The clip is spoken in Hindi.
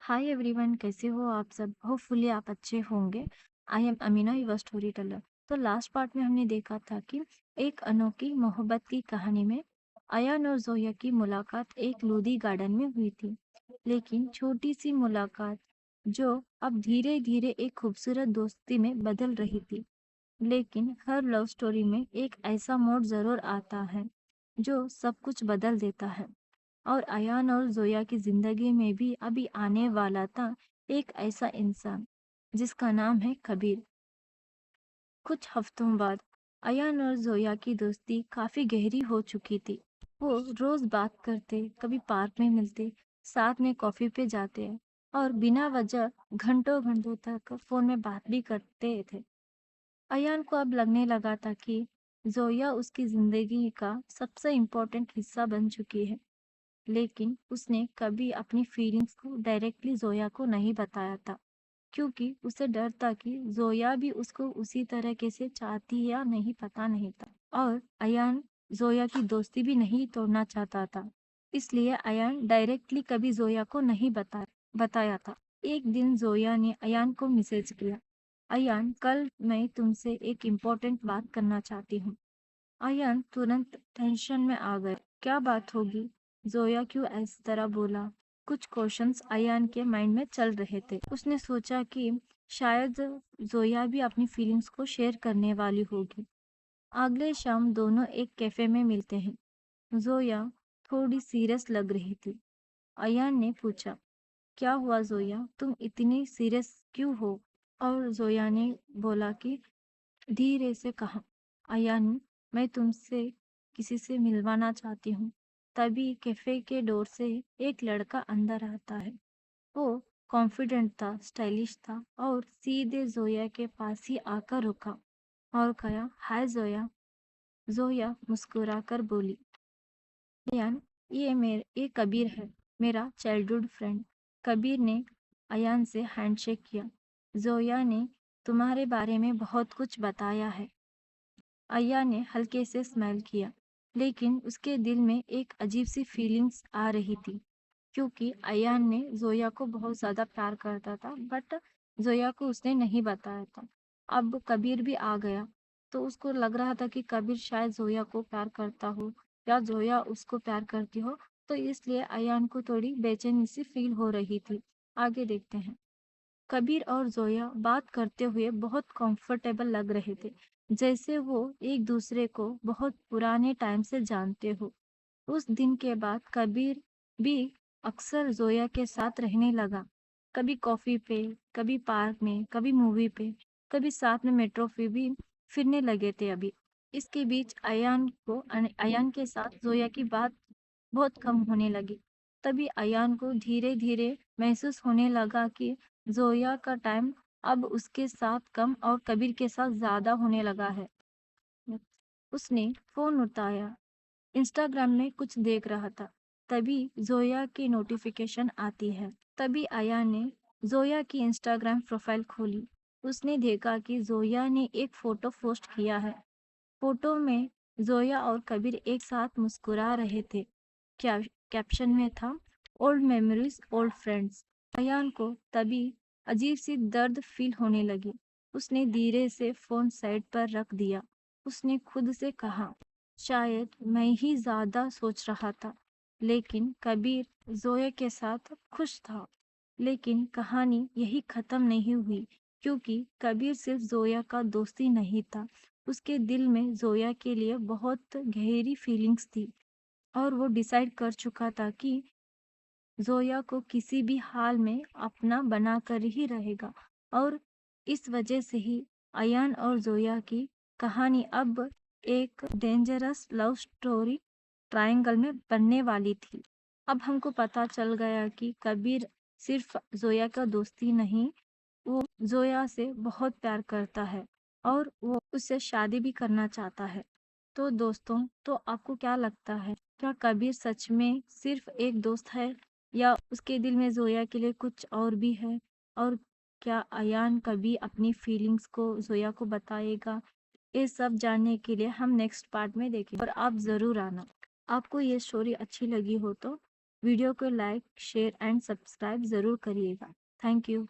हाय एवरीवन, कैसे हो आप सब? होपफुली आप अच्छे होंगे। I am Amina, your story teller. तो लास्ट पार्ट में हमने देखा था कि एक अनोखी मोहब्बत की कहानी में अयान और जोया की मुलाकात एक लोधी गार्डन में हुई थी। लेकिन छोटी सी मुलाकात जो अब धीरे धीरे एक खूबसूरत दोस्ती में बदल रही थी। लेकिन हर लव स्टोरी में एक ऐसा मोड़ जरूर आता है जो सब कुछ बदल देता है। और अयान और जोया की जिंदगी में भी अभी आने वाला था एक ऐसा इंसान जिसका नाम है कबीर। कुछ हफ्तों बाद अयान और जोया की दोस्ती काफी गहरी हो चुकी थी। वो रोज बात करते, कभी पार्क में मिलते, साथ में कॉफी पे जाते और बिना वजह घंटों घंटों तक फोन में बात भी करते थे। अयान को अब लगने लगा था कि जोया उसकी जिंदगी का सबसे इम्पोर्टेंट हिस्सा बन चुकी है। लेकिन उसने कभी अपनी फीलिंग्स को डायरेक्टली जोया को नहीं बताया था, क्योंकि उसे डर था कि जोया भी उसको उसी तरीके से चाहती या नहीं, पता नहीं था। और अयान जोया की दोस्ती भी नहीं तोड़ना चाहता था, इसलिए अयान डायरेक्टली कभी जोया को नहीं बताया था। एक दिन जोया ने अयान को मैसेज किया, अयान, कल मैं तुमसे एक इम्पोर्टेंट बात करना चाहती हूँ। अयान तुरंत टेंशन में आ गए। क्या बात होगी? जोया क्यों इस तरह बोला? कुछ क्वेश्चंस अयान के माइंड में चल रहे थे। उसने सोचा कि शायद जोया भी अपनी फीलिंग्स को शेयर करने वाली होगी। अगले शाम दोनों एक कैफे में मिलते हैं। जोया थोड़ी सीरियस लग रही थी। अयान ने पूछा, क्या हुआ जोया, तुम इतनी सीरियस क्यों हो? और जोया ने बोला कि धीरे से कहा, अयान, मैं तुमसे किसी से मिलवाना चाहती हूँ। तभी कैफे के डोर से एक लड़का अंदर आता है। वो कॉन्फिडेंट था, स्टाइलिश था और सीधे जोया के पास ही आकर रुका और कहा, हाय जोया। जोया मुस्कुराकर बोली, अयान, ये कबीर है, मेरा चाइल्डहुड फ्रेंड। कबीर ने अयान से हैंडशेक किया। जोया ने तुम्हारे बारे में बहुत कुछ बताया है। अय्या ने हल्के से स्माइल किया, लेकिन उसके दिल में एक अजीब सी फीलिंग्स आ रही थी, क्योंकि अयान ने जोया को बहुत ज्यादा प्यार करता था, बट जोया को उसने नहीं बताया था। अब कबीर भी आ गया, तो उसको लग रहा था कि कबीर शायद जोया को प्यार करता हो या जोया उसको प्यार करती हो। तो इसलिए अयान को थोड़ी बेचैनी सी फील हो रही थी। आगे देखते हैं। कबीर और जोया बात करते हुए बहुत कंफर्टेबल लग रहे थे, जैसे वो एक दूसरे को बहुत पुराने टाइम से जानते हो। उस दिन के बाद कबीर भी अक्सर जोया के साथ रहने लगा। कभी कॉफी पे, कभी पार्क में, कभी मूवी पे, कभी साथ में मेट्रो पे भी फिरने लगे थे। अभी इसके बीच अयान के साथ जोया की बात बहुत कम होने लगी। तभी अयान को धीरे धीरे महसूस होने लगा कि जोया का टाइम अब उसके साथ कम और कबीर के साथ ज्यादा होने लगा है। उसने फोन उठाया, इंस्टाग्राम में कुछ देख रहा था। तभी जोया की नोटिफिकेशन आती है। तभी आया ने जोया की इंस्टाग्राम प्रोफाइल खोली। उसने देखा कि जोया ने एक फोटो पोस्ट किया है। फोटो में जोया और कबीर एक साथ मुस्कुरा रहे थे। क्या कैप्शन में था, old memories old friends. Ayaan को तभी अजीब सी दर्द फील होने लगी। उसने धीरे से फोन साइड पर रख दिया। उसने खुद से कहा, शायद मैं ही ज्यादा सोच रहा था। लेकिन कबीर जोया के साथ खुश था। लेकिन कहानी यही खत्म नहीं हुई, क्योंकि कबीर सिर्फ जोया का दोस्त ही नहीं था। उसके दिल में जोया के लिए बहुत गहरी फीलिंग्स थी और वो डिसाइड कर चुका था कि जोया को किसी भी हाल में अपना बनाकर ही रहेगा। और इस वजह से ही अयान और जोया की कहानी अब एक डेंजरस लव स्टोरी ट्रायंगल में बनने वाली थी। अब हमको पता चल गया कि कबीर सिर्फ जोया का दोस्ती नहीं, वो जोया से बहुत प्यार करता है और वो उससे शादी भी करना चाहता है। तो दोस्तों, तो आपको क्या लगता है, क्या कबीर सच में सिर्फ एक दोस्त है या उसके दिल में जोया के लिए कुछ और भी है? और क्या अयान कभी अपनी फीलिंग्स को जोया को बताएगा? ये सब जानने के लिए हम नेक्स्ट पार्ट में देखेंगे और आप ज़रूर आना। आपको ये स्टोरी अच्छी लगी हो तो वीडियो को लाइक, शेयर एंड सब्सक्राइब ज़रूर करिएगा। Thank you.